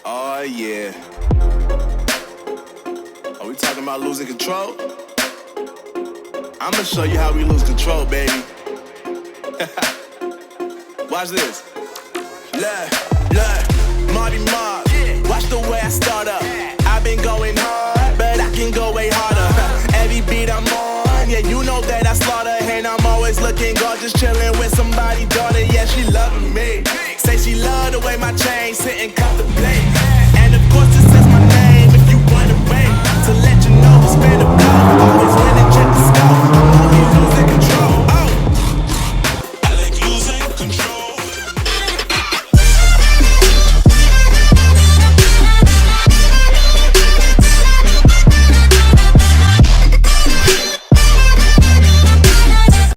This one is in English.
Oh yeah. Are we talking about losing control? I'ma show you how we lose control, baby. Watch this. Look, Marty Mark. Watch the way I start up. I've been going hard, but I can go way harder. Every beat I'm on, yeah, you know that I slaughter. And I'm always looking gorgeous, chilling